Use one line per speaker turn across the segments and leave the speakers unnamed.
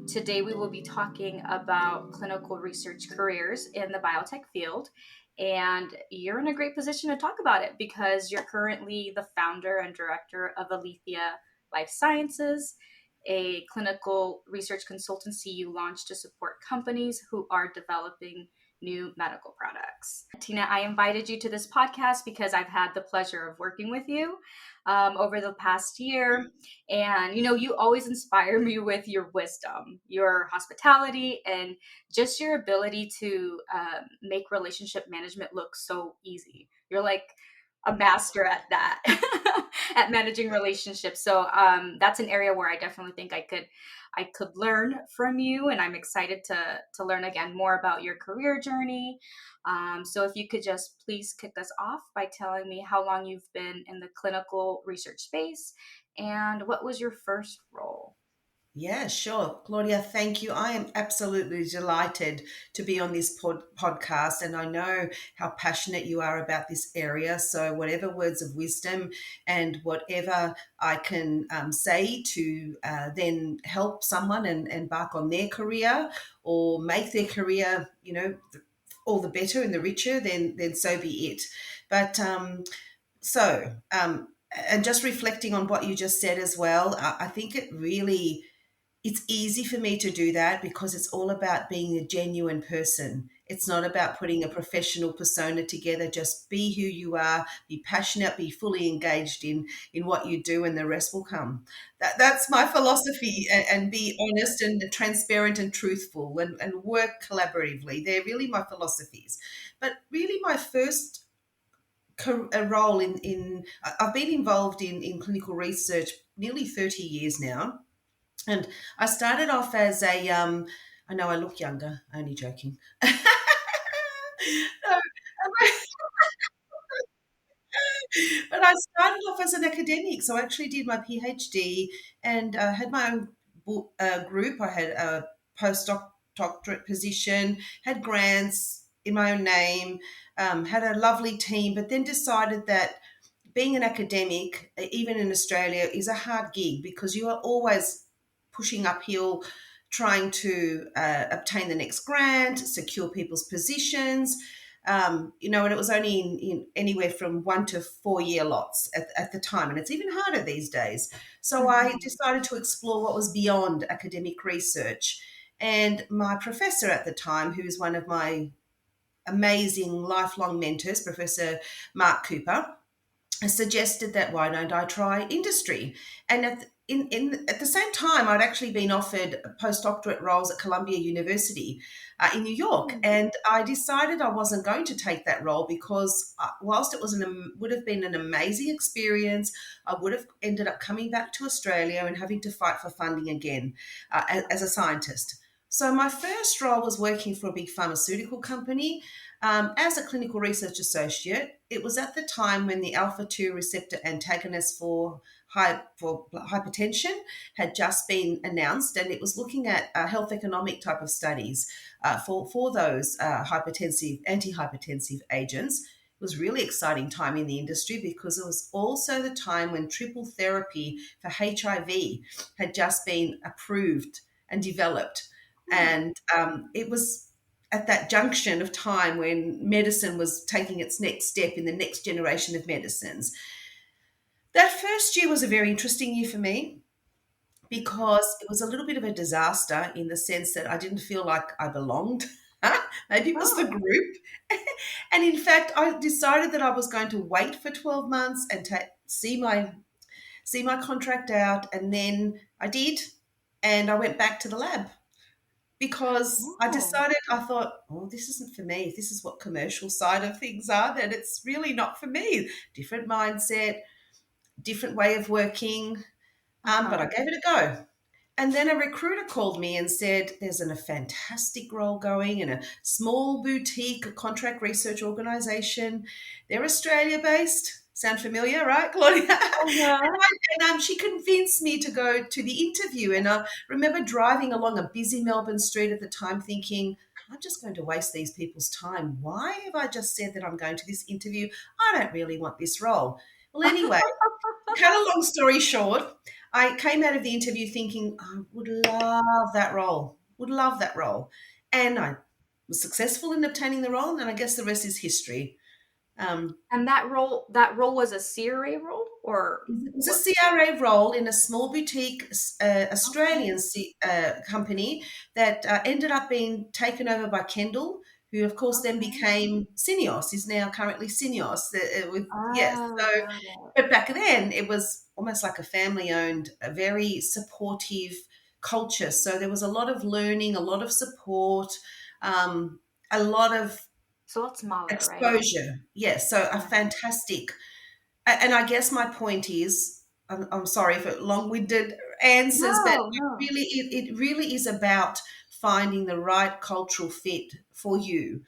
Today we will be talking about clinical research careers in the biotech field. And you're in a great position to talk about it because you're currently the founder and director of Alithia Lifesciences, a clinical research consultancy you launched to support companies who are developing new medical products. Tina, I invited you to this podcast because I've had the pleasure of working with you over the past year. And, you always inspire me with your wisdom, your hospitality, and just your ability to make relationship management look so easy. You're like a master at that, at managing relationships. So that's an area where I definitely think I could learn from you, and I'm excited to learn again more about your career journey. So if you could just please kick us off by telling me how long you've been in the clinical research space and what was your first role?
Yeah, sure. Claudia, thank you. I am absolutely delighted to be on this podcast, and I know how passionate you are about this area. So, whatever words of wisdom and whatever I can say to then help someone and embark on their career or make their career, all the better and the richer, then so be it. But so, and just reflecting on what you just said as well, I think it's easy for me to do that because it's all about being a genuine person. It's not about putting a professional persona together. Just be who you are, be passionate, be fully engaged in what you do, and the rest will come. That's my philosophy, and be honest and transparent and truthful, and work collaboratively. They're really my philosophies. But really my first a role in I've been involved in clinical research nearly 30 years now, and I started off as I know I look younger, only joking. No, but I started off as an academic. So I actually did my PhD and had my own group. I had a doctorate position, had grants in my own name, had a lovely team, but then decided that being an academic, even in Australia, is a hard gig because you are always pushing uphill, trying to obtain the next grant, secure people's positions. And it was only in anywhere from 1 to 4 year lots at the time, and it's even harder these days. So I decided to explore what was beyond academic research. And my professor at the time, who is one of my amazing lifelong mentors, Professor Mark Cooper, suggested that why don't I try industry? And at the same time, I'd actually been offered postdoctorate roles at Columbia University in New York, and I decided I wasn't going to take that role because whilst it would have been an amazing experience, I would have ended up coming back to Australia and having to fight for funding again as a scientist. So my first role was working for a big pharmaceutical company as a clinical research associate. It was at the time when the alpha 2 receptor antagonist for hypertension had just been announced, and it was looking at health economic type of studies for those antihypertensive agents. It was really exciting time in the industry because it was also the time when triple therapy for HIV had just been approved and developed. And it was at that junction of time when medicine was taking its next step in the next generation of medicines. That first year was a very interesting year for me because it was a little bit of a disaster in the sense that I didn't feel like I belonged. Maybe it was the group. And in fact, I decided that I was going to wait for 12 months and see my contract out. And then I did. And I went back to the lab because I thought, oh, this isn't for me. If this is what commercial side of things are, then it's really not for me. Different mindset, different way of working. But I gave it a go. And then a recruiter called me and said, there's a fantastic role going in a small boutique contract research organization. They're Australia-based. Sound familiar, right, Claudia? And she convinced me to go to the interview. And I remember driving along a busy Melbourne street at the time thinking, I'm just going to waste these people's time. Why have I just said that I'm going to this interview? I don't really want this role. Well, anyway, cut a long story short, I came out of the interview thinking I would love that role, would love that role. And I was successful in obtaining the role, and I guess the rest is history. Um,
And that role was a CRA role, or
it was a
what?
CRA role in a small boutique
Okay.
Australian company that ended up being taken over by Kendall, who of course then
Okay.
became Syneos, is now currently Syneos. Yes,
Oh,
so
got it.
but back then it was almost like a family-owned, a very supportive culture. So there was a lot of learning, a lot of support, um, a lot of
So it's smaller, right?
exposure. Yes, so a
Yeah.
fantastic. And I guess my point is, I'm sorry for long-winded answers, but
No, no.
it really is about finding the right cultural fit for you,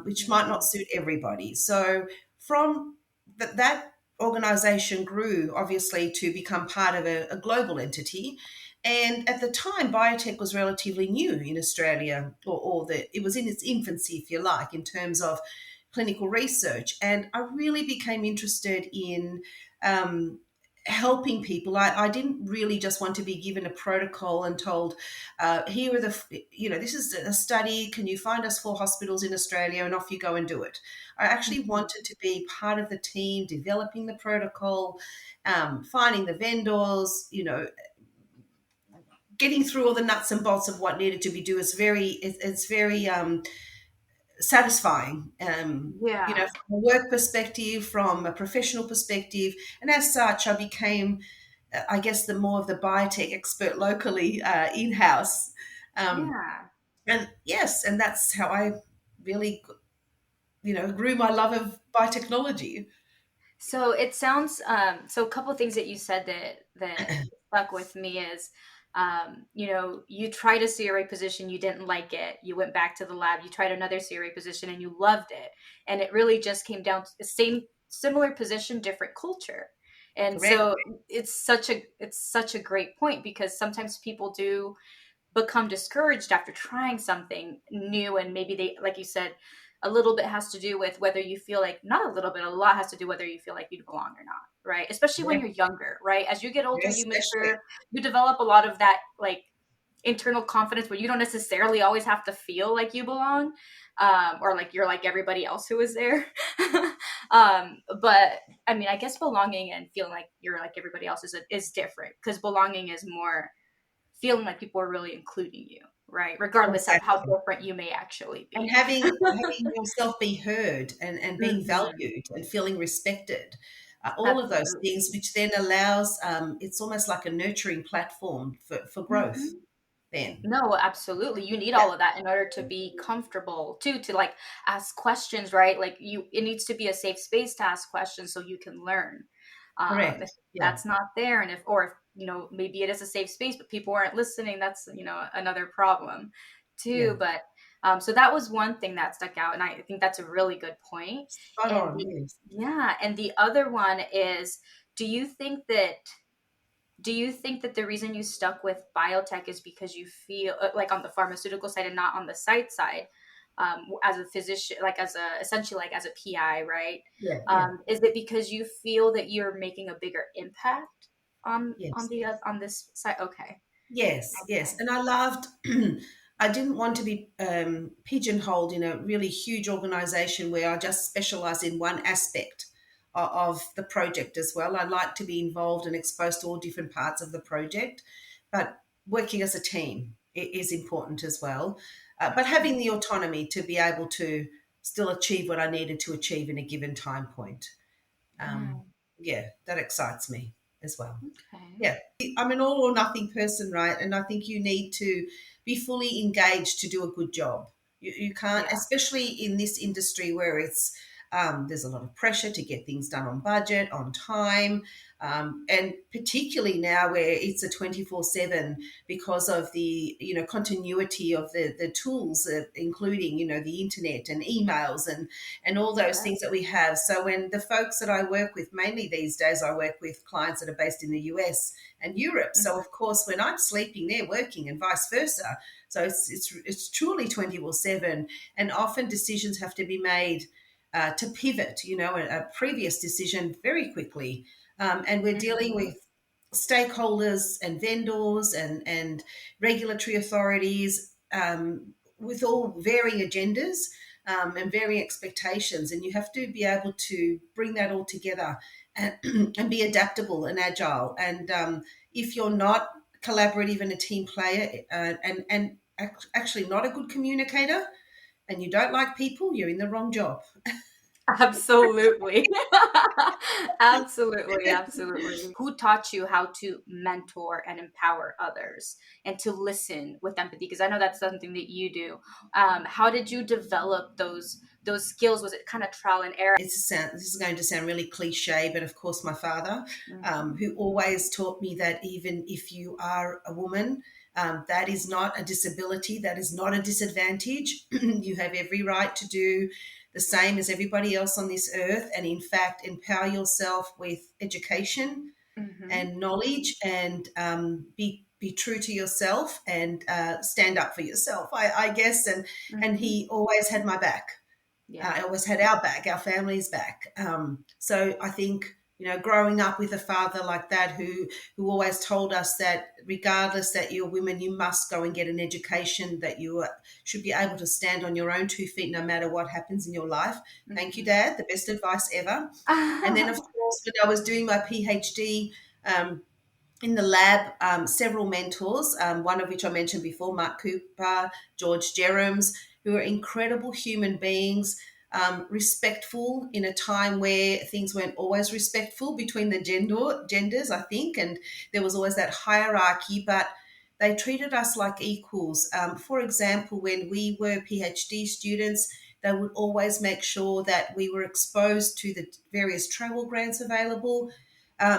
which might not
Yeah.
suit everybody. So from that organization grew obviously to become part of a global entity. And at the time, biotech was relatively new in Australia, it was in its infancy, if you like, in terms of clinical research. And I really became interested in um, helping people. I didn't really just want to be given a protocol and told, here are this is a study. Can you find us 4 hospitals in Australia and off you go and do it? I actually
Mhm.
wanted to be part of the team, developing the protocol, finding the vendors, getting through all the nuts and bolts of what needed to be done. It's very satisfying,
Yeah.
from a work perspective, from a professional perspective. And as such, I became, I guess, the more of the biotech expert locally, in house. Um,
Yeah.
and yes, and that's how I really, grew my love of biotechnology.
So it sounds so a couple things that you said that stuck with me is you tried a CRA position, you didn't like it, you went back to the lab, you tried another CRA position and you loved it. And it really just came down to the same similar position, different culture. And
Correct.
so it's such a great point because sometimes people do become discouraged after trying something new, and maybe they, like you said, a little bit has to do with whether you feel like, not a little bit, a lot has to do whether you feel like you belong or not, right? Especially when
Correct.
you're younger, right? As you get older, you
Especially.
mature, you develop a lot of that, like, internal confidence where you don't necessarily always have to feel like you belong, or like you're like everybody else who is there. But I mean, I guess belonging and feeling like you're like everybody else is different, because belonging is more feeling like people are really including you, right? Regardless of how
Exactly.
different you may actually
And
be.
having yourself be heard and being
Mhm.
valued and feeling respected, all of those things,
Absolutely.
which then allows, it's almost like a nurturing platform for growth.
Mhm.
Then,
No, absolutely. You need
yeah,
all of that in order to be comfortable too, to like ask questions, right? Like it needs to be a safe space to ask questions so you can learn. If
correct, yeah,
that's not there, and if maybe it is a safe space, but people aren't listening, that's another problem
yeah,
too. But so that was one thing that stuck out, and I think that's a really good point.
spot
And
on, yes,
the other one is, do you think that the reason you stuck with biotech is because you feel like on the pharmaceutical side and not on the site side, as a physician, like as a essentially like as a PI, right?
yeah, yeah,
Is it because you feel that you're making a bigger impact on
yes.
on this side? Okay,
Yes, yes.
okay,
And I loved, I didn't want to be pigeonholed in a really huge organization where I just specialize in one aspect of the project as well. I like to be involved and exposed to all different parts of the project, but working as a team is important as well. But having the autonomy to be able to still achieve what I needed to achieve in a given time point.
yeah,
Yeah, that excites me as well.
okay,
Yeah, I'm an all or nothing person, right? And I think you need to be fully engaged to do a good job. You can't,
yeah,
especially in this industry where there's a lot of pressure to get things done on budget, on time, and particularly now where it's a 24/7 because of the continuity of the tools, including the internet and emails and all those
yeah,
things that we have. So when the folks that I work with, mainly these days, I work with clients that are based in the US and Europe. So
mhm,
of course, when I'm sleeping, they're working, and vice versa. So it's truly 24/7, and often decisions have to be made to pivot. A previous decision very quickly, and we're dealing
mhm,
with stakeholders and vendors and regulatory authorities, with all varying agendas, and varying expectations. And you have to be able to bring that all together and, and be adaptable and agile. And if you're not collaborative and a team player, and actually not a good communicator, and you don't like people, you're in the wrong job.
Absolutely. Absolutely. Absolutely. Who taught you how to mentor and empower others and to listen with empathy? Because I know that's something that you do. How did you develop those skills? Was it kind of trial and error?
This is going to sound really cliche, but of course, my father, who always taught me that even if you are a woman, that is not a disability, that is not a disadvantage. You have every right to do the same as everybody else on this earth, and in fact, empower yourself with education
Mm-hmm.
and knowledge, and be true to yourself, and stand up for yourself, I guess. And
Mm-hmm.
he always had my back.
Yeah.
I always had our back, our family's back. So I think, growing up with a father like that, who always told us that regardless that you're women, you must go and get an education, that you should be able to stand on your own 2 feet no matter what happens in your life. Thank you,
Mm-hmm.
Dad. The best advice ever. And then, of course, when I was doing my PhD, in the lab, several mentors, one of which I mentioned before, Mark Cooper, George Jerems, who are incredible human beings, respectful in a time where things weren't always respectful between the genders, I think, and there was always that hierarchy, but they treated us like equals. For example, when we were PhD students, they would always make sure that we were exposed to the various travel grants available,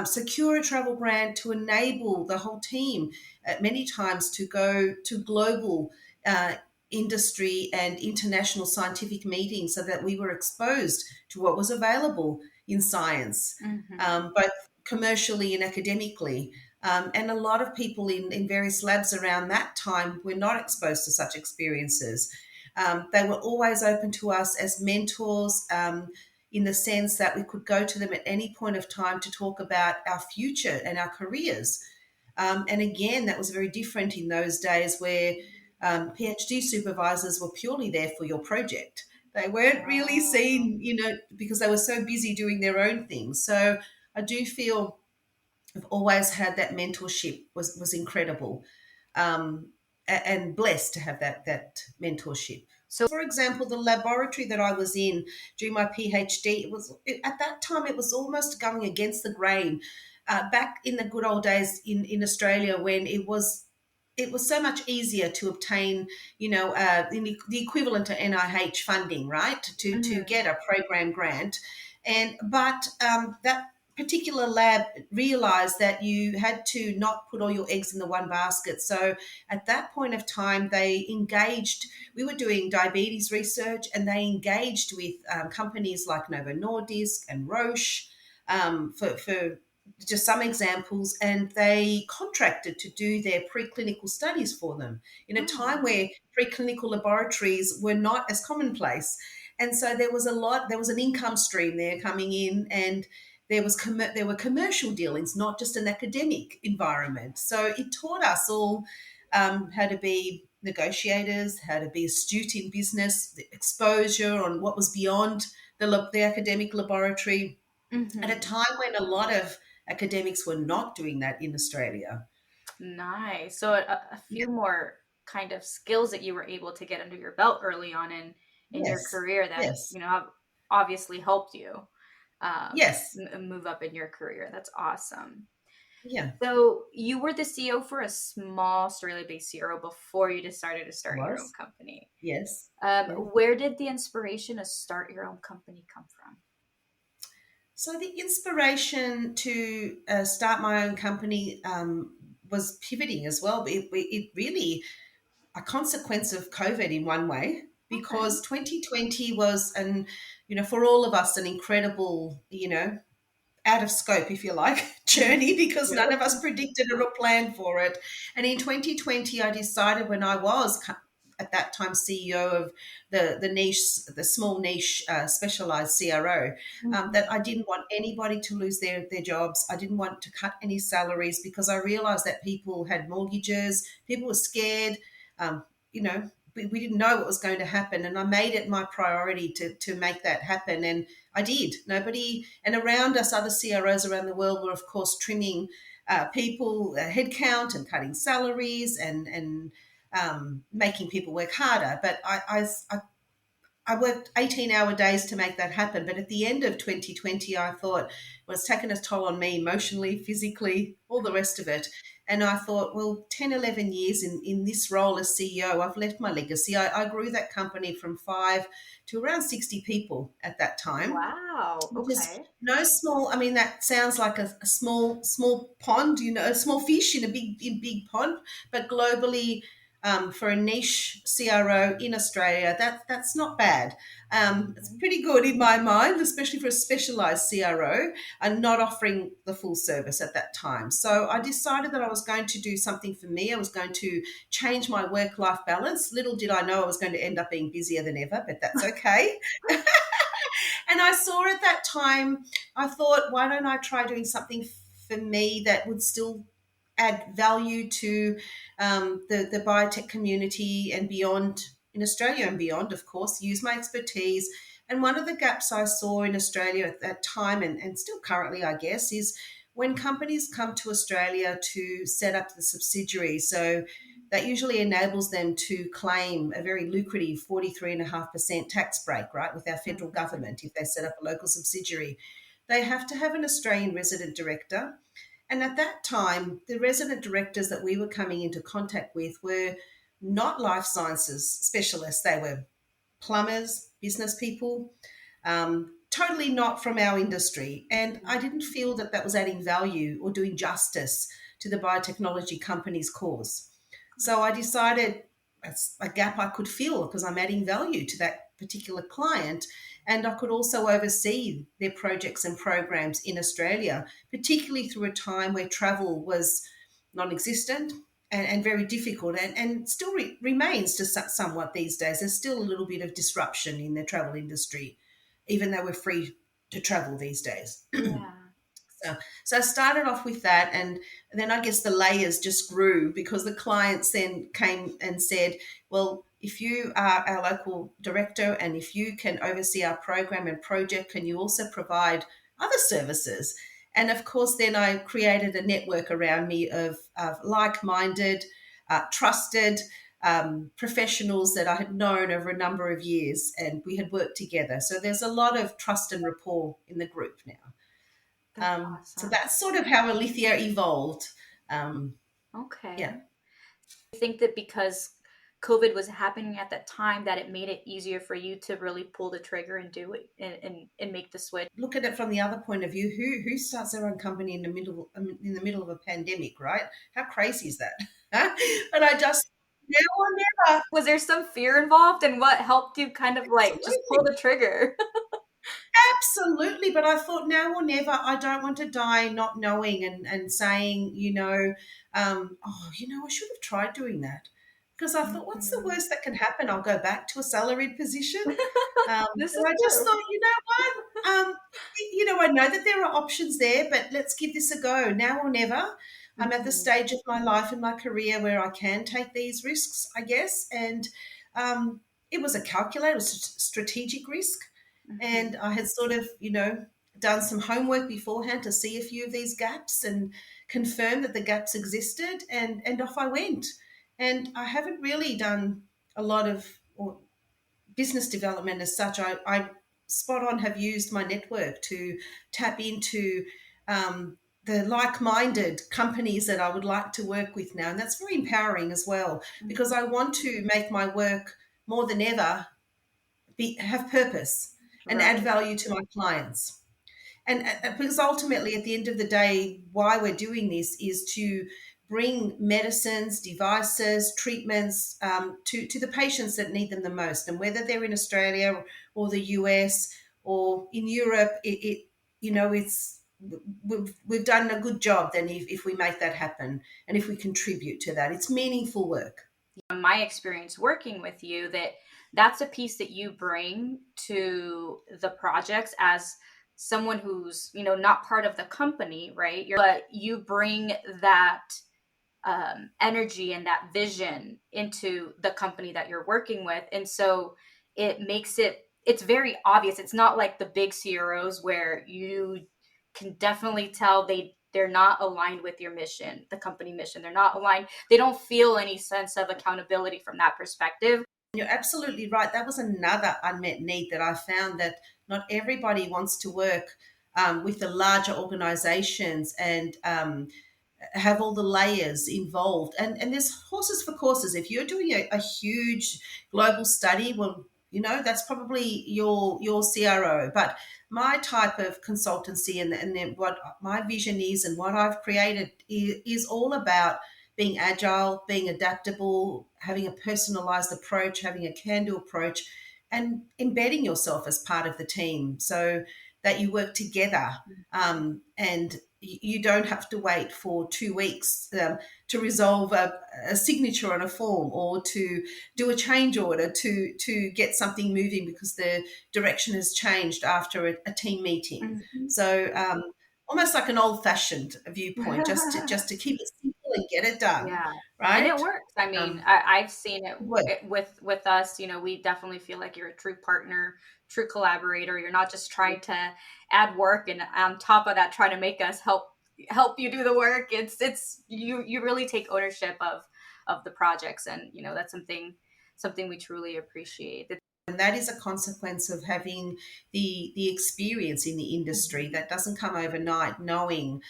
secure a travel grant to enable the whole team many times to go to global industry and international scientific meetings, so that we were exposed to what was available in science,
Mm-hmm.
both commercially and academically. And a lot of people in various labs around that time were not exposed to such experiences. They were always open to us as mentors, in the sense that we could go to them at any point of time to talk about our future and our careers. And again, that was very different in those days, where PhD supervisors were purely there for your project. They weren't really
Oh.
seen, because they were so busy doing their own things. So I do feel I've always had that mentorship, was incredible, and blessed to have that mentorship.
So.
For example, the laboratory that I was in during my PhD, at that time it was almost going against the grain. Back in the good old days in Australia, when it was so much easier to obtain, the equivalent to NIH funding, right? To
Mm-hmm.
get a program grant, but that particular lab realized that you had to not put all your eggs in the one basket. So at that point of time, they engaged. We were doing diabetes research, and they engaged with companies like Novo Nordisk and Roche, for just some examples, and they contracted to do their preclinical studies for them in a time
Mm.
where preclinical laboratories were not as commonplace. And so there was an income stream there coming in, and there were commercial dealings, not just an academic environment. So it taught us all how to be negotiators, how to be astute in business, the exposure on what was beyond the academic laboratory, at a
Mm-hmm.
time when a lot of academics were not doing that in Australia.
Nice. So a
Yeah.
few more kind of skills that you were able to get under your belt early on in your
Yes.
career that
Yes.
have obviously helped you
Yes.
move up in your career. That's awesome.
Yeah.
So you were the CEO for a small Australia-based CRO before you decided to start your own
Was.
company.
Yes. Yeah.
Where did the inspiration to start your own company come from?
So the inspiration to start my own company was pivoting as well. It really a consequence of COVID in one way,
Okay.
because 2020 was for all of us, an incredible, out of scope, if you like, journey, because
Yep.
none of us predicted it or planned for it. And in 2020, I decided, when I was at that time CEO of the small niche specialized CRO, that I didn't want anybody to lose their jobs. I didn't want to cut any salaries because I realized that people had mortgages, people were scared. Um, you know, we didn't know what was going to happen, and I made it my priority to make that happen, and I did. Nobody, and around us, other CROs around the world were, of course, trimming people headcount and cutting salaries and making people work harder. But I worked 18-hour days to make that happen. But at the end of 2020, I thought, well, it's taken a toll on me emotionally, physically, all the rest of it. And I thought, well, 10, 11 years in this role as CEO, I've left my legacy. I grew that company from 5 to around 60 people at that time.
Wow.
Just
Okay.
no small. I mean, that sounds like a small pond, a small fish in a big pond. But globally, for a niche CRO in Australia, that's not bad. It's pretty good in my mind, especially for a specialised CRO and not offering the full service at that time. So I decided that I was going to do something for me. I was going to change my work-life balance. Little did I know I was going to end up being busier than ever, but that's okay. And I saw at that time, I thought, why don't I try doing something for me that would still add value to the biotech community and beyond, in Australia and beyond, of course, use my expertise. And one of the gaps I saw in Australia at that time, and still currently, I guess, is when companies come to Australia to set up the subsidiary. So that usually enables them to claim a very lucrative 43.5% tax break, right, with our federal government if they set up a local subsidiary. They have to have an Australian resident director. And at that time, the resident directors that we were coming into contact with were not life sciences specialists. They were plumbers, business people, totally not from our industry. And I didn't feel that that was adding value or doing justice to the biotechnology company's cause. So I decided that's a gap I could fill because I'm adding value to that particular client. And I could also oversee their projects and programs in Australia, particularly through a time where travel was non existent and very difficult and still remains to somewhat these days. There's still a little bit of disruption in the travel industry, even though we're free to travel these days.
Yeah.
So I started off with that, and then I guess the layers just grew because the clients then came and said, well, if you are our local director and if you can oversee our program and project, can you also provide other services? And of course, then I created a network around me of like-minded, trusted professionals that I had known over a number of years, and we had worked together. So there's a lot of trust and rapport in the group now.
That's
So
awesome.
that's sort of how Alithia evolved.
Okay.
Yeah.
I think that because COVID was happening at that time, that it made it easier for you to really pull the trigger and do it and make the switch.
Look at it from the other point of view. Who starts their own company in the middle of a pandemic, right? How crazy is that? But I just now or never.
Was there some fear involved, and what helped you kind of like just pull
Absolutely.
the trigger?
Absolutely, but I thought now or never. I don't want to die not knowing and saying, I should have tried doing that because I thought, what's the
Mhm.
worst that can happen? I'll go back to a salaried position.
This
But
is
I just
true.
thought, you know what? I know that there are options there, but let's give this a go now or never. I'm at the
Mhm.
stage of my life and my career where I can take these risks, I guess. And it was a calculated, strategic risk. And
Mhm.
I had sort of, done some homework beforehand to see a few of these gaps and confirm that the gaps existed. And off I went. And I haven't really done a lot of or business development as such. I spot on have used my network to tap into the like-minded companies that I would like to work with now, and that's very empowering as well because
Mhm.
I want to make my work more than ever have purpose and add
Right.
value to my clients. And because ultimately, at the end of the day, why we're doing this is to bring medicines, devices, treatments to the patients that need them the most. And whether they're in Australia or the US or in Europe, it's we've done a good job then if we make that happen and if we contribute to that. It's meaningful work.
my experience working with you, that's a piece that you bring to the projects as someone who's, not part of the company, right? But you bring that energy and that vision into the company that you're working with. And so it's very obvious. It's not like the big CROs where you can definitely tell they're not aligned with your mission, the company mission. They're not aligned. They don't feel any sense of accountability from that perspective.
You're absolutely right. That was another unmet need that I found, that not everybody wants to work with the larger organizations and have all the layers involved. And there's horses for courses. If you're doing a huge global study, well, that's probably your CRO. But my type of consultancy and then what my vision is and what I've created is all about being agile, being adaptable, having a personalized approach, having a can-do approach, and embedding yourself as part of the team so that you work together, and you don't have to wait for 2 weeks to resolve a signature on a form, or to do a change order to get something moving because the direction has changed after a team meeting.
Mm-hmm.
So almost like an old-fashioned viewpoint, just to keep it simple and get it done,
Yeah. And it
right?
works. I mean,
Um,
I've seen
well,
it with us. We definitely feel like you're a true partner, true collaborator. You're not just trying to add work and on top of that trying to make us help you do the work. It's you really take ownership of the projects, and that's something we truly appreciate.
and that is a consequence of having the experience in the industry.
Mhm.
That doesn't come overnight, knowing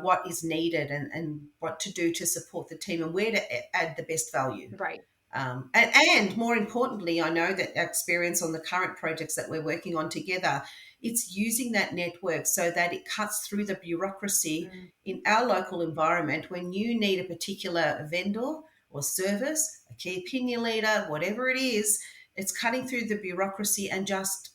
what is needed and what to do to support the team and where to add the best value.
Right.
And more importantly, I know that experience on the current projects that we're working on together, it's using that network so that it cuts through the bureaucracy
Mm.
in our local environment. When you need a particular vendor or service, a key opinion leader, whatever it is, it's cutting through the bureaucracy and just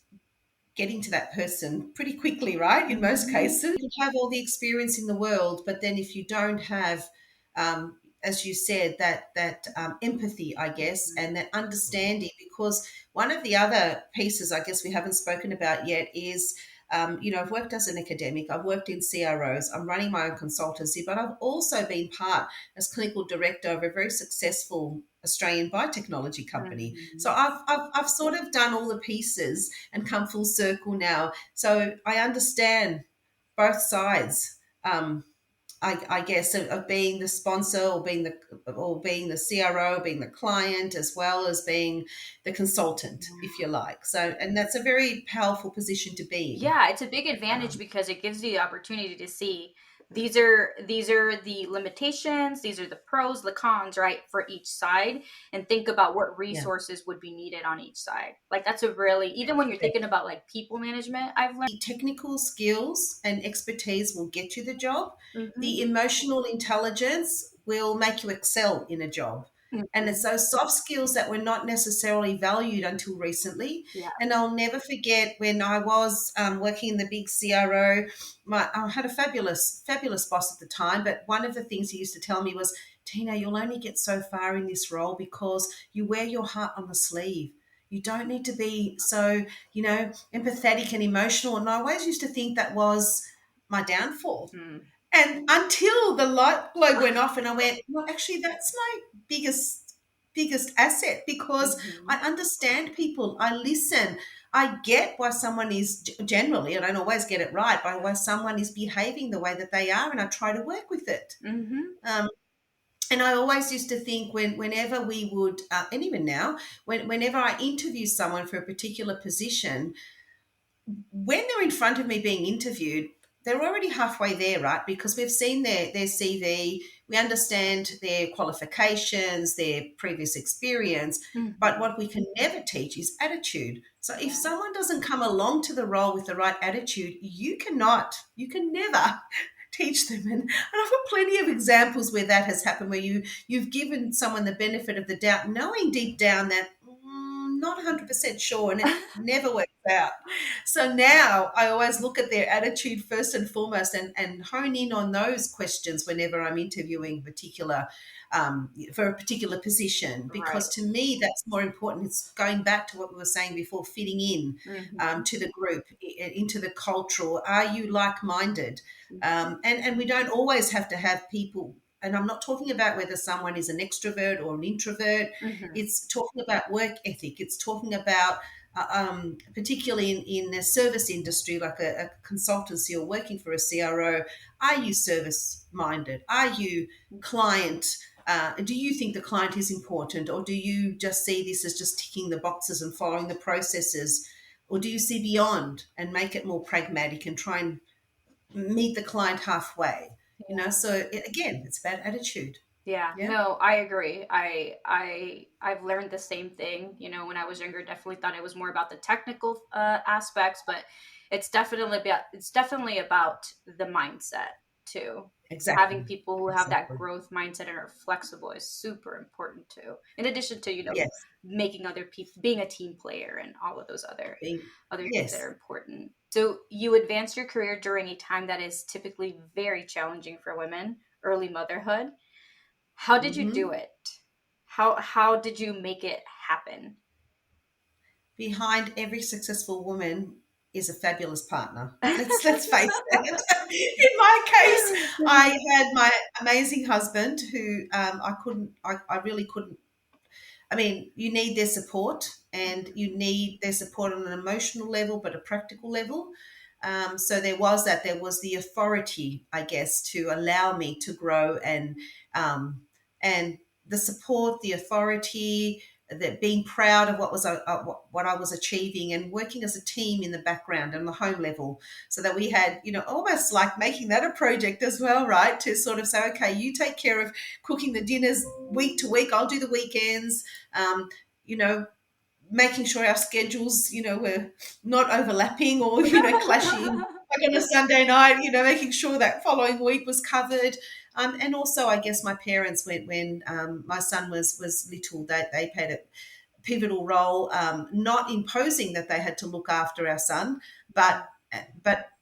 getting to that person pretty quickly, right? In most
Mhm.
cases, you have all the experience in the world, but then if you don't have, as you said, that empathy, I guess, and that understanding, because one of the other pieces, I guess, we haven't spoken about yet is. I've worked as an academic, I've worked in CROs, I'm running my own consultancy, but I've also been part as clinical director of a very successful Australian biotechnology company.
Mhm.
So I've sort of done all the pieces and come full circle now. So I understand both sides. I guess of being the sponsor, or being the CRO, being the client, as well as being the consultant, if you like. So, and that's a very powerful position to be in.
Yeah, it's a big advantage because it gives you the opportunity to see these are the limitations, these are the pros, the cons, right, for each side, and think about what
Yeah.
resources would be needed on each side. Like that's a really, even when you're thinking about like people management, I've learned.
The technical skills and expertise will get you the job.
Hmm.
The emotional intelligence will make you excel in a job. And it's those soft skills that were not necessarily valued until recently.
Yeah.
And I'll never forget when I was working in the big CRO. I had a fabulous, fabulous boss at the time. But one of the things he used to tell me was, Tina, you'll only get so far in this role because you wear your heart on the sleeve. You don't need to be so, empathetic and emotional. And I always used to think that was my downfall.
Mm-hmm.
And until the light globe went off, and I went, well, actually, that's my biggest asset, because
Hmm.
I understand people. I listen. I get why someone is generally, I don't always get it right, but why someone is behaving the way that they are, and I try to work with it.
Hmm.
Um, and I always used to think whenever we would, and even now, whenever I interview someone for a particular position, when they're in front of me being interviewed, they're already halfway there, right? Because we've seen their CV, we understand their qualifications, their previous experience, but
Hmm.
what we can never teach is attitude. So if
Yeah.
someone doesn't come along to the role with the right attitude, you can never teach them. And I've got plenty of examples where that has happened, where you've given someone the benefit of the doubt, knowing deep down that not 100% sure, and it never works about. So now I always look at their attitude first and foremost, and hone in on those questions whenever I'm interviewing for a particular position,
Right.
because to me that's more important. It's going back to what we were saying before, fitting in
Mm-hmm.
to the group, into the cultural. Are you like-minded? And we don't always have to have people. And I'm not talking about whether someone is an extrovert or an introvert.
Mm-hmm.
It's talking about work ethic. It's talking about, particularly in the service industry, like a consultancy or working for a CRO, are you service minded? Are you client? Do you think the client is important, or do you just see this as just ticking the boxes and following the processes? Or do you see beyond and make it more pragmatic and try and meet the client halfway? So again, it's about attitude.
Yeah,
Yeah,
no, I agree. I've learned the same thing. When I was younger, definitely thought it was more about the technical aspects, but it's definitely about the mindset too. Having
exactly.
people who have that
Exactly.
growth mindset and are flexible is super important too. In addition to
Yes.
making other people, being a team player, and all of those other things that are
Yes.
important. So you advance your career during a time that is typically very challenging for women, early motherhood. How did you do
Hmm.
it? How did you make it happen?
Behind every successful woman is a fabulous partner. Let's face it. In my case, I had my amazing husband who, I really couldn't. I mean, you need their support, and you need their support on an emotional level, but a practical level. So there was the authority, I guess, to allow me to grow, um, and the support, the authority, that being proud of what I was achieving, and working as a team in the background and the home level, so that we had, almost like making that a project as well, right? To sort of say, okay, you take care of cooking the dinners week to week, I'll do the weekends. Um, you know, Making sure our schedules, were not overlapping or, clashing. Like on a Sunday night, making sure that following week was covered. And also, I guess my parents, when my son was little, they played a pivotal role, not imposing that they had to look after our son, but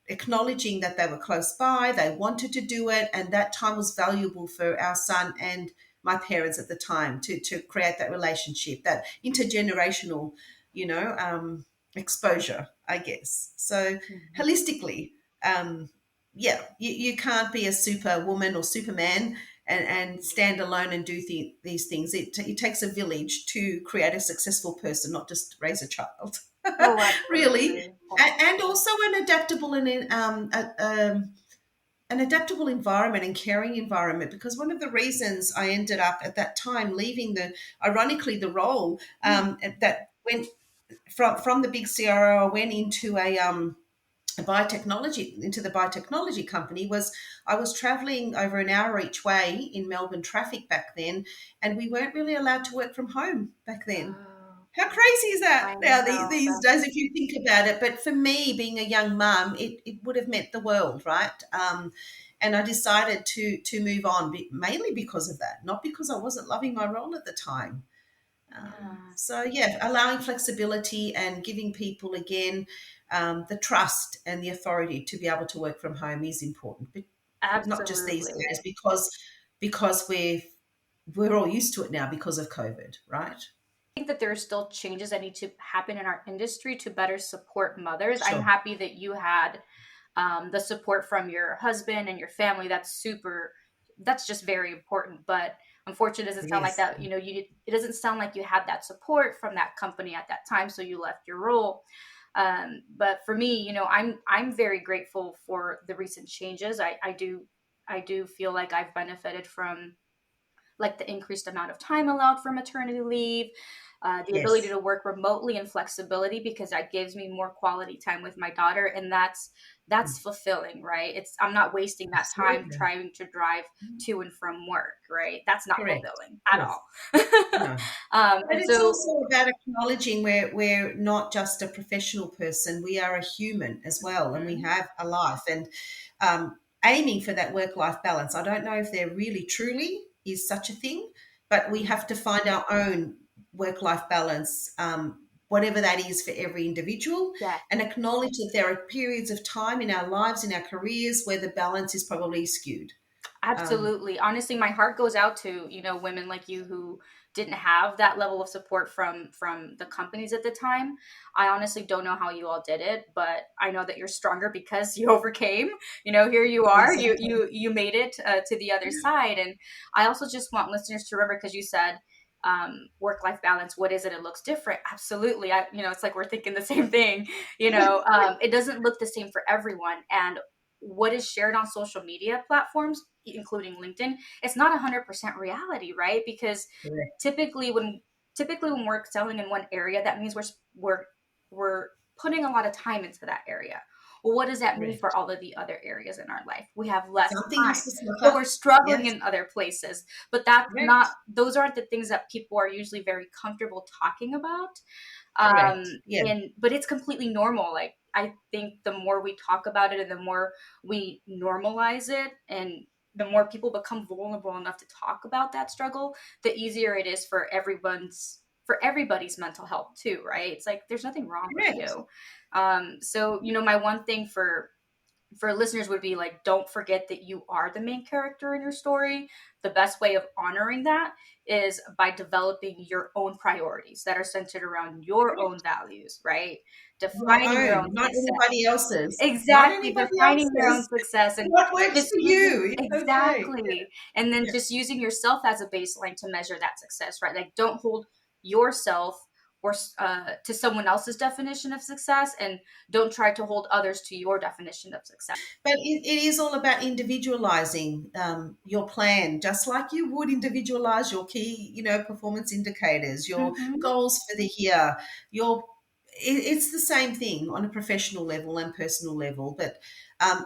acknowledging that they were close by, they wanted to do it, and that time was valuable for our son and my parents at the time to create that relationship, that intergenerational, you know, um, exposure, I guess. So
Mhm.
holistically, um, yeah, you can't be a superwoman or superman and stand alone and do these things. It takes a village to create a successful person, not just raise a child.
Oh,
Really,
absolutely.
and also an adaptable environment and caring environment, because one of the reasons I ended up at that time leaving ironically the role, that went from the big CRO, I went into the biotechnology company, was I was traveling over an hour each way in Melbourne traffic back then, and we weren't really allowed to work from home back then.
Oh,
How crazy is that
I
now
know.
these days, if you think about it? But for me, being a young mum, it would have meant the world, right? And I decided to move on, mainly because of that, not because I wasn't loving my role at the time.
Yeah,
So yeah, allowing flexibility and giving people again, the trust and the authority to be able to work from home is important, but not just these
absolutely.
days, because we're all used to it now because of COVID, right?
Think that there are still changes that need to happen in our industry to better support mothers. I'm
Sure.
happy that you had the support from your husband and your family. That's just very important. But unfortunately, it doesn't
It
sound like
is.
that. It doesn't sound like you had that support from that company at that time, so you left your role. But for me, I'm very grateful for the recent changes. I do feel like I've benefited from like the increased amount of time allowed for maternity leave, the ability
Yes.
to work remotely and flexibility, because that gives me more quality time with my daughter, and that's fulfilling, right? I'm not wasting that time
Absolutely.
trying to drive to and from work, right? That's not
Correct.
fulfilling at
Yes.
all.
No. But
And
it's
so,
also about acknowledging we're not just a professional person, we are a human as well, and we
mhm,
have a life, and aiming for that work-life balance. I don't know if there really truly is such a thing, but we have to find our own work-life balance, whatever that is for every individual,
Yeah.
and acknowledge that there are periods of time in our lives, in our careers, where the balance is probably skewed.
Absolutely. Honestly, my heart goes out to, women like you who didn't have that level of support from the companies at the time. I honestly don't know how you all did it, but I know that you're stronger because you overcame. Here you are. You
Exactly.
you made it to the other side. And I also just want listeners to remember, because you said work-life balance, what is it? It looks different. Absolutely. It's like we're thinking the same thing. It doesn't look the same for everyone. And what is shared on social media platforms, including LinkedIn, it's not 100% reality, right? Because
Correct.
typically when we're excelling in one area, that means we're putting a lot of time into that area. Well, what does that mean for
Correct.
all of the other areas in our life? We have less
Something has
time,
to
or
suffer.
we're struggling
Yes.
in other places. But
Correct.
those aren't the things that people are usually very comfortable talking about.
Correct. Yeah.
But it's completely normal. Like, I think the more we talk about it and the more we normalize it, and the more people become vulnerable enough to talk about that struggle, the easier it is for everybody's mental health too, right? It's like there's nothing wrong with
Correct.
you. So my one thing for listeners would be like, don't forget that you are the main character in your story. The best way of honoring that is by developing your own priorities that are centered around your own
Correct.
values, right?
Your
Defining your
own,
own
not
success.
anybody else's. Not
Exactly,
anybody
defining your own
else's.
success, and
What works
just
for
using
you? It's okay.
exactly, and then
Yeah.
just using yourself as a baseline to measure that success, right? Like, don't hold yourself or to someone else's definition of success, and don't try to hold others to your definition of success.
But it is all about individualizing your plan, just like you would individualize your key, performance indicators, your
Mm-hmm.
goals for the year. Your it's the same thing on a professional level and personal level. But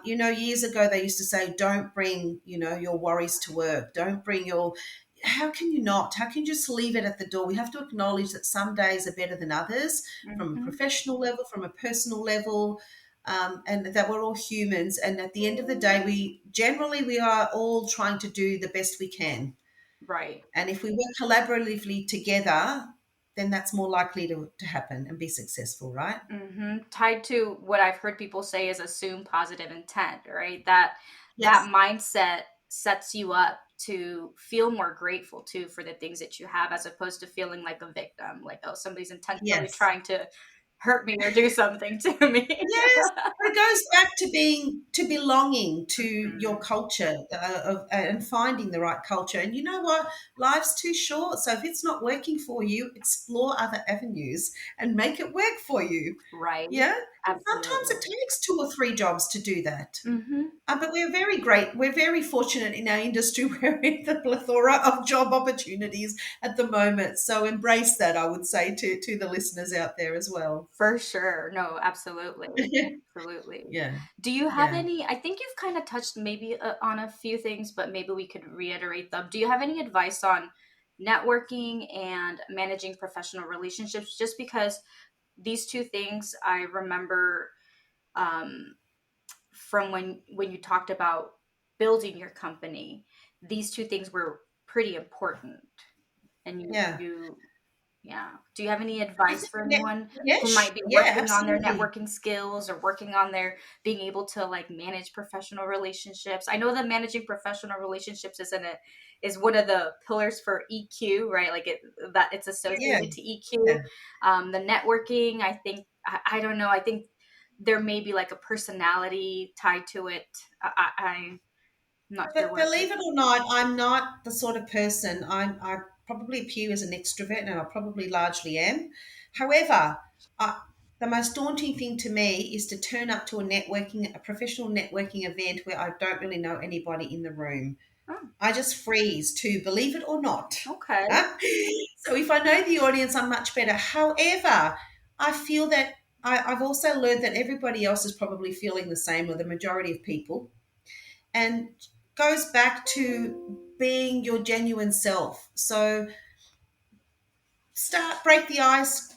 years ago they used to say, "Don't bring, your worries to work. Don't bring your." How can you not? How can you just leave it at the door? We have to acknowledge that some days are better than others, from a
Mm-hmm.
professional level, from a personal level, and that we're all humans. And at the end of the day, we are all trying to do the best we can.
Right.
And if we work collaboratively together, then that's more likely to happen and be successful, right?
Tied to what I've heard people say is assume positive intent, right? That
Yes.
mindset sets you up to feel more grateful too for the things that you have, as opposed to feeling like a victim, like, oh, somebody's intentionally
Yes.
trying to hurt me or do something to me.
Yes, but it goes back to belonging to your
Mhm.
culture, and finding the right culture. And you know what? Life's too short, so if it's not working for you, explore other avenues and make it work for you.
Right.
Yeah, and sometimes it
Absolutely.
takes 2 or 3 jobs to do that.
Hmm.
But we're very great. We're very fortunate in our industry. We're in the plethora of job opportunities at the moment. So embrace that, I would say, to the listeners out there as well.
For sure. No, absolutely. Absolutely.
Yeah,
Do you have
yeah.
any? I think you've kind of touched maybe on a few things, but maybe we could reiterate them. Do you have any advice on networking and managing professional relationships? Just because these two things I remember um, from when you talked about building your company, these two things were pretty important. And
Yeah.
you yeah. Do you have any
I
advice
think
for anyone who
yes,
might be
yeah,
working on their
absolutely.
networking skills, or working on their being able to like manage professional relationships? I know that managing professional relationships is one of the pillars for EQ, right? Like that it's
Yeah,
associated to
yeah.
EQ. The networking, I think, I don't know. I think there may be like a personality tied to it. I'm not sure
But
what it is.
believe it or not, I'm not the sort of person. I probably appear as an extrovert, and I probably largely am. However, the most daunting thing to me is to turn up to a professional networking event where I don't really know anybody in the room.
Oh,
I just freeze to believe it or not.
okay.
Huh? So if I know the audience, I'm much better. However, I feel that I've also learned that everybody else is probably feeling the same, or the majority of people, and goes back to being your genuine self. So break the ice,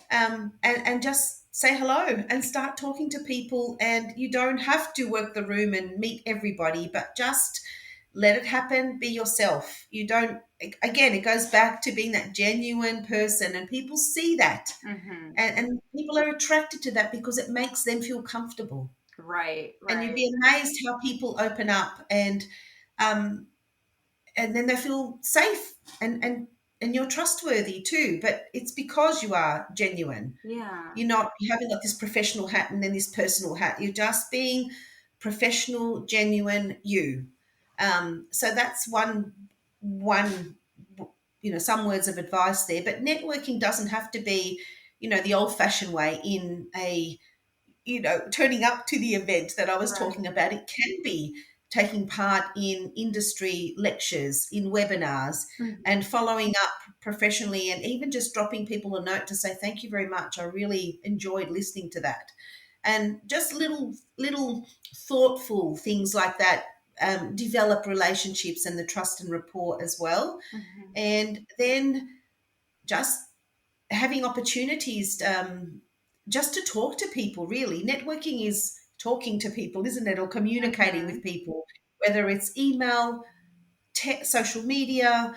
and just say hello and start talking to people. And you don't have to work the room and meet everybody, but just let it happen, be yourself. You don't, again, it goes back to being that genuine person, and people see that.
Mm-hmm.
And people are attracted to that because it makes them feel comfortable.
Right,
And you'd
right.
be amazed how people open up, um, and then they feel safe, and you're trustworthy too. But it's because you are genuine.
Yeah.
You haven't got this professional hat and then this personal hat. You're just being professional, genuine you. So that's one some words of advice there. But networking doesn't have to be, the old fashioned way, in a turning up to the event that I was
Right.
talking about. It can be taking part in industry lectures, in webinars,
Mm-hmm.
and following up professionally, and even just dropping people a note to say, thank you very much. I really enjoyed listening to that. And just little thoughtful things like that develop relationships and the trust and rapport as well.
Mm-hmm.
And then just having opportunities just to talk to people, really. Networking is talking to people, isn't it? Or communicating
Mm-hmm.
with people, whether it's email, social media,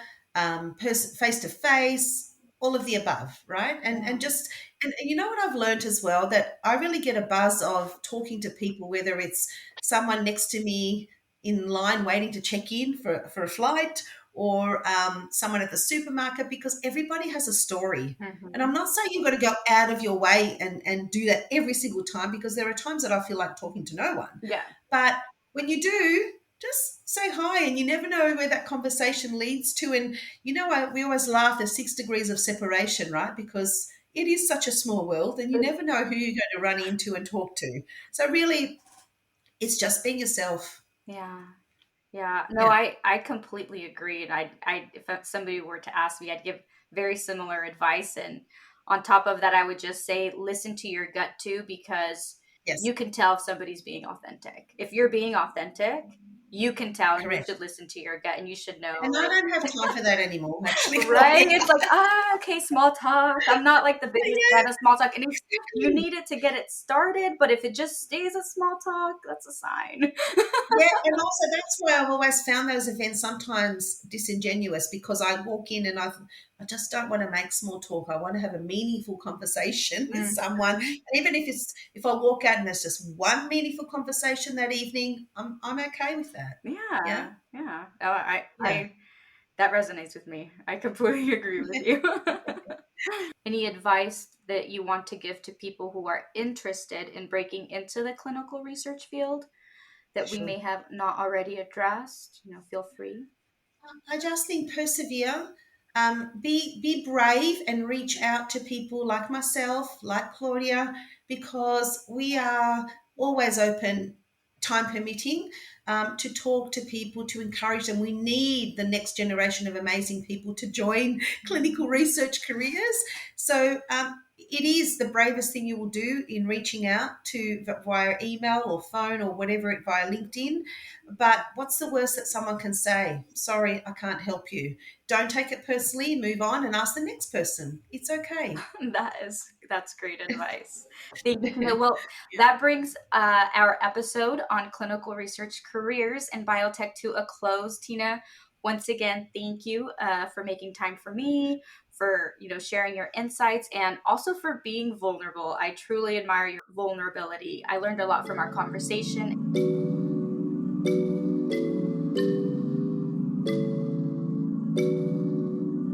face to face, all of the above, right? And
Yeah.
just and you know what I've learned as well, that I really get a buzz of talking to people, whether it's someone next to me in line waiting to check in for a flight, or someone at the supermarket, because everybody has a story. And
Mm-hmm.
I'm not saying you've got to go out of your way and do that every single time, because there are times that I feel like talking to no one.
Yeah.
But when you do, just say hi, and you never know where that conversation leads to. And we always laugh, there's 6 degrees of separation, right? Because it is such a small world, and you never know who you're going to run into and talk to. So really, it's just being yourself.
Yeah. Yeah, no,
Yeah,
I completely agree. And if somebody were to ask me, I'd give very similar advice. And on top of that, I would just say listen to your gut too, because
yes,
you can tell if somebody's being authentic. If you're being authentic, you can tell, and you
correct.
should listen to your gut, and you should know,
And I
like,
don't have time for that anymore, actually,
right?
Claudia.
It's like, okay, small talk. I'm not like the biggest fan
Yeah,
of small talk. And if you
exactly.
need it to get it started, but if it just stays a small talk, that's a sign.
Yeah, and also that's why I've always found those events sometimes disingenuous, because I walk in and I just don't want to make small talk. I want to have a meaningful conversation with someone.
Mhm.
And even if I walk out and there's just one meaningful conversation that evening, I'm okay with that. Yeah,
Yeah, yeah.
yeah.
That resonates with me. I completely agree with you. Any advice that you want to give to people who are interested in breaking into the clinical research field that we
Sure.
may have not already addressed? Feel free.
I just think persevere. Be brave and reach out to people like myself, like Claudia, because we are always open, time permitting, to talk to people, to encourage them. We need the next generation of amazing people to join clinical research careers. So it is the bravest thing you will do, in reaching out to via email or phone or whatever, it via LinkedIn. But what's the worst that someone can say? Sorry, I can't help you. Don't take it personally, move on and ask the next person. It's okay.
That's great advice. Thank you, Tina. Well, that brings our episode on clinical research careers and biotech to a close. Tina, once again, thank you for making time for me, for sharing your insights, and also for being vulnerable. I truly admire your vulnerability. I learned a lot from our conversation.